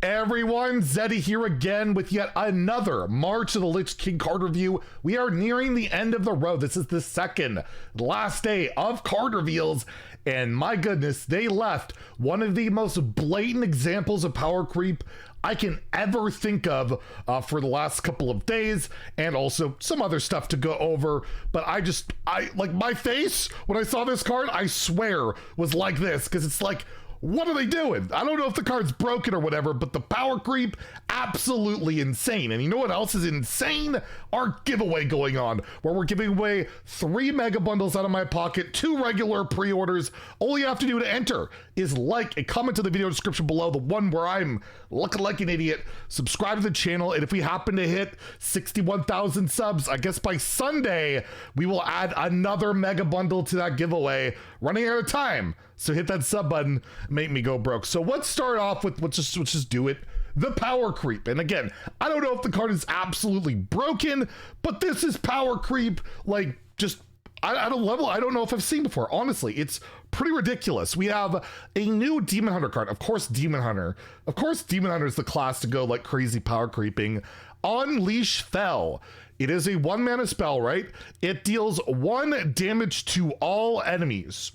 Everyone, Zeddy here again with yet another March of the Lich King card review. We are nearing the end of the road. This is the second last day of card reveals, and my goodness, they left one of the most blatant examples of power creep I can ever think of for the last couple of days, and also some other stuff to go over. But I like my face when I saw this card, I swear was like this, because it's like, what are they doing? I don't know if the card's broken or whatever, but the power creep, absolutely insane. And you know what else is insane? Our giveaway going on, where we're giving away 3 mega bundles out of my pocket, 2 regular pre-orders. All you have to do to enter is like and comment to the video description below, the one where I'm looking like an idiot, subscribe to the channel, and if we happen to hit 61,000 subs, I guess by Sunday, we will add another mega bundle to that giveaway, running out of time. So hit that sub button, make me go broke. So let's start off with, let's just do it, the power creep. And again, I don't know if the card is absolutely broken, but this is power creep, like just at a level I don't know if I've seen before. Honestly, it's pretty ridiculous. We have a new Demon Hunter card. Of course, Demon Hunter. Of course, Demon Hunter is the class to go like crazy power creeping. Unleash Fel. It is a 1 mana spell, right? It deals 1 damage to all enemies.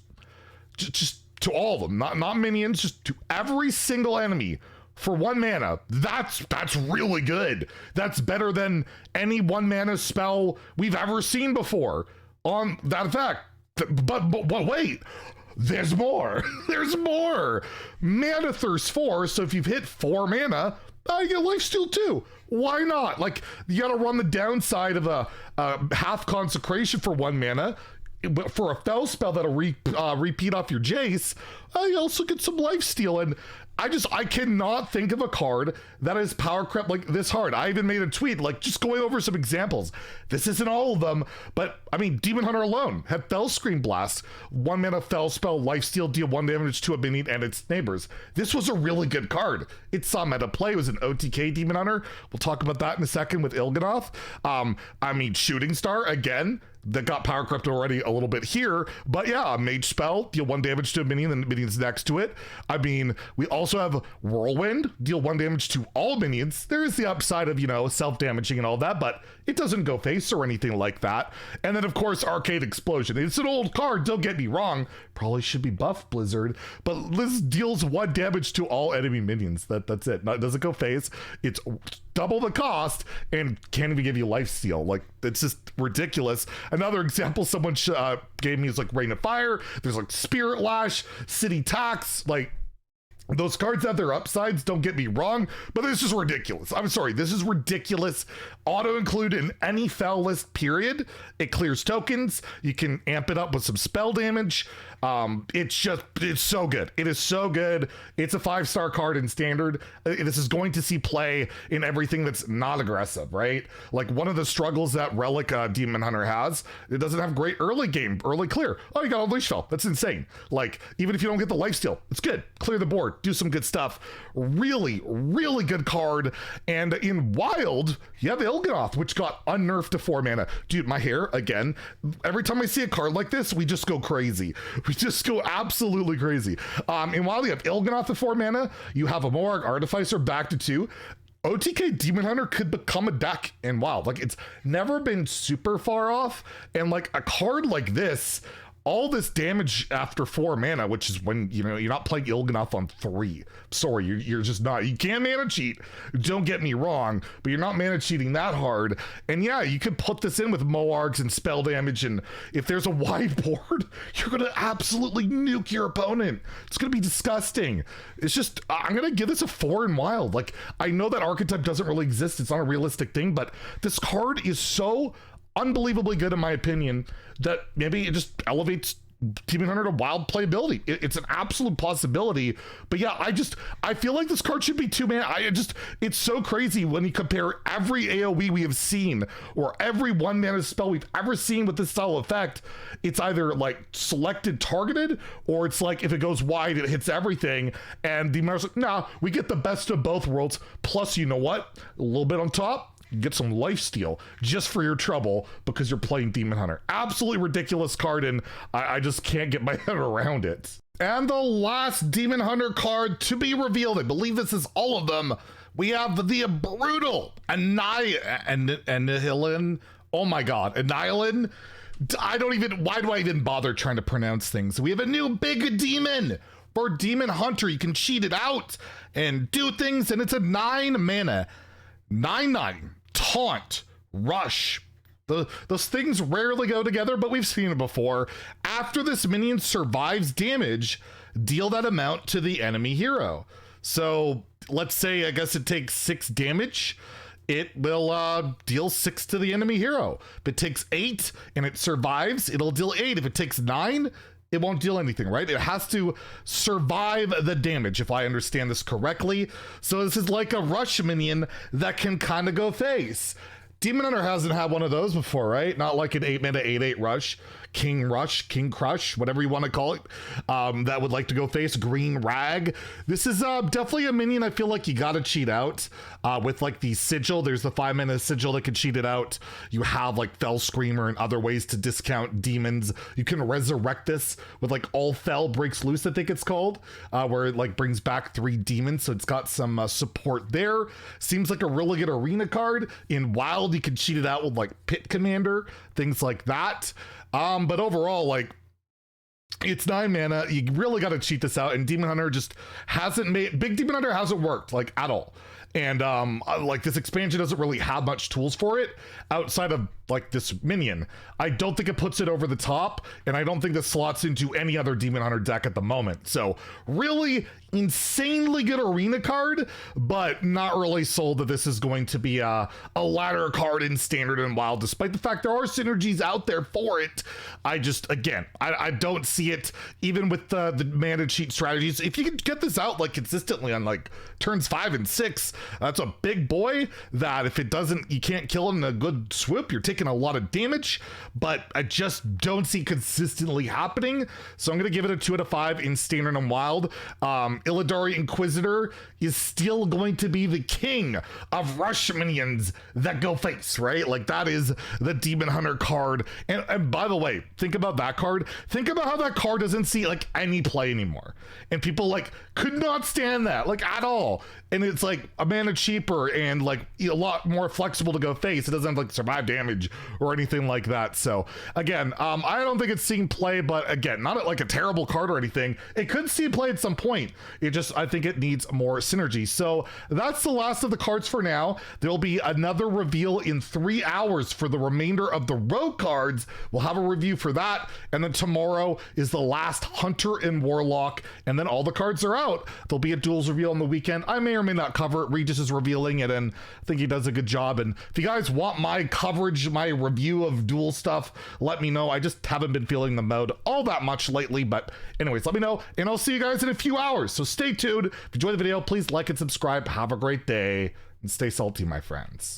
Just to all of them, not minions, just to every single enemy for 1 mana. That's really good. That's better than any 1 mana spell we've ever seen before on that effect. But wait, there's more. There's more. Mana Thirst 4, so if you've hit 4 mana, you get Lifesteal too. Why not? Like, you gotta run the downside of a half consecration for 1 mana. But for a Fel spell that'll repeat off your Jace, you also get some lifesteal. And I cannot think of a card that is power crept like this hard. I even made a tweet, like, just going over some examples. This isn't all of them, but I mean, Demon Hunter alone had Fel Screen Blast, 1 mana Fel spell, lifesteal, deal 1 damage to a minion and its neighbors. This was a really good card. It saw meta play. It was an OTK Demon Hunter. We'll talk about that in a second with Il'gynoth. I mean, Shooting Star again. That got power crept already a little bit here, but yeah, a mage spell, deal 1 damage to a minion, and the minions next to it. I mean, we also have Whirlwind, deal 1 damage to all minions. There is the upside of, you know, self-damaging and all that, but it doesn't go face or anything like that. And then, of course, Arcade Explosion. It's an old card, don't get me wrong. Probably should be buff Blizzard, but this deals 1 damage to all enemy minions. That's it. It doesn't go face. It's double the cost and can't even give you lifesteal. Like, it's just ridiculous. Another example someone gave me is like Rain of Fire. There's like Spirit Lash, City Tax. Like, those cards have their upsides, don't get me wrong, but this is ridiculous. I'm sorry, this is ridiculous. Auto include in any Fel list, period. It clears tokens. You can amp it up with some spell damage. It's so good. It is so good. It's a 5-star card in standard. This is going to see play in everything that's not aggressive, right? Like, one of the struggles that Relic Demon Hunter has, it doesn't have great early game, early clear. Oh, you got Unleash Fel. That's insane. Like, even if you don't get the lifesteal, it's good. Clear the board. Do some good stuff. Really, really good card. And in Wild, you have Il'gynoth, which got unnerfed to 4 mana. Dude, my hair, again, every time I see a card like this, we just go crazy. We just go absolutely crazy. In Wild, you have Il'gynoth to 4 mana. You have a Moarg Artificer back to 2. OTK Demon Hunter could become a deck in Wild. Like, it's never been super far off. And like a card like this, all this damage after 4 mana, which is when, you know, you're not playing Il'gynoth on 3. Sorry, you're just not. You can mana cheat, don't get me wrong, but you're not mana cheating that hard. And yeah, you could put this in with Moargs and spell damage, and if there's a wide board, you're gonna absolutely nuke your opponent. It's gonna be disgusting. It's just, I'm gonna give this a 4 in Wild. Like, I know that archetype doesn't really exist, it's not a realistic thing, but this card is so unbelievably good in my opinion that maybe it just elevates Demon Hunter to Wild playability. It's an absolute possibility. But yeah, I feel like this card should be 2 mana. It's so crazy when you compare every AoE we have seen or every 1 mana spell we've ever seen with this style effect. It's either like selected targeted, or it's like if it goes wide it hits everything, and the Demon's like, nah, we get the best of both worlds, plus, you know what, a little bit on top, get some lifesteal just for your trouble because you're playing Demon Hunter. Absolutely ridiculous card, and I just can't get my head around it. And the last Demon Hunter card to be revealed, I believe this is all of them. We have the brutal Annihilan. Oh my god, Annihilan. Why do I even bother trying to pronounce things? We have a new big demon for Demon Hunter. You can cheat it out and do things, and it's a 9 mana, 9/9 taunt rush. Those things rarely go together, but we've seen it before. After this minion survives damage, deal that amount to the enemy hero. So let's say, I guess it takes 6 damage. It will deal 6 to the enemy hero. If it takes 8 and it survives, it'll deal 8. If it takes 9, it won't deal anything, right? It has to survive the damage, if I understand this correctly. So this is like a rush minion that can kind of go face. Demon Hunter hasn't had one of those before, right? Not like an 8 mana 8/8 rush, King Crush, whatever you want to call it, that would like to go face Green Rag. This is definitely a minion I feel like you gotta cheat out with like the sigil. There's the 5 mana sigil that can cheat it out. You have like Fell Screamer and other ways to discount demons. You can resurrect this with like All Fell Breaks Loose, I think it's called, where it like brings back 3 demons. So it's got some support there. Seems like a really good arena card. In Wild, you can cheat it out with like Pit Commander, things like that. But overall, like, it's 9 mana. You really got to cheat this out, and Demon Hunter just hasn't made, Big Demon Hunter hasn't worked like at all. And like this expansion doesn't really have much tools for it outside of like this minion. I don't think it puts it over the top, and I don't think this slots into any other Demon Hunter deck at the moment. So really insanely good arena card, but not really sold that this is going to be a ladder card in Standard and Wild, despite the fact there are synergies out there for it. I just, again, I don't see it, even with the mana cheat strategies. If you can get this out like consistently on like turns 5 and 6, that's a big boy that if it doesn't, you can't kill it in a good swoop, you're taking a lot of damage, but I just don't see consistently happening. So I'm going to give it a 2 out of 5 in Standard and Wild. Illidari Inquisitor is still going to be the king of rush minions that go face, right? Like that is the Demon Hunter card. And by the way, think about that card. Think about how that card doesn't see like any play anymore. And people like could not stand that like at all. And it's like a mana cheaper and like a lot more flexible to go face. It doesn't have like survive damage or anything like that. So again, I don't think it's seeing play, but again, not like a terrible card or anything. It could see play at some point. It just, I think it needs more synergy. So that's the last of the cards for now. There'll be another reveal in 3 hours for the remainder of the row cards. We'll have a review for that. And then tomorrow is the last Hunter and Warlock. And then all the cards are out. There'll be a Duels reveal on the weekend. I may or may not cover it. Regis is revealing it, and I think he does a good job. And if you guys want my coverage, my review of Duel stuff, let me know. I just haven't been feeling the mode all that much lately, but anyways, let me know, and I'll see you guys in a few hours. So stay tuned. If you enjoyed the video, please like and subscribe. Have a great day, and stay salty, my friends.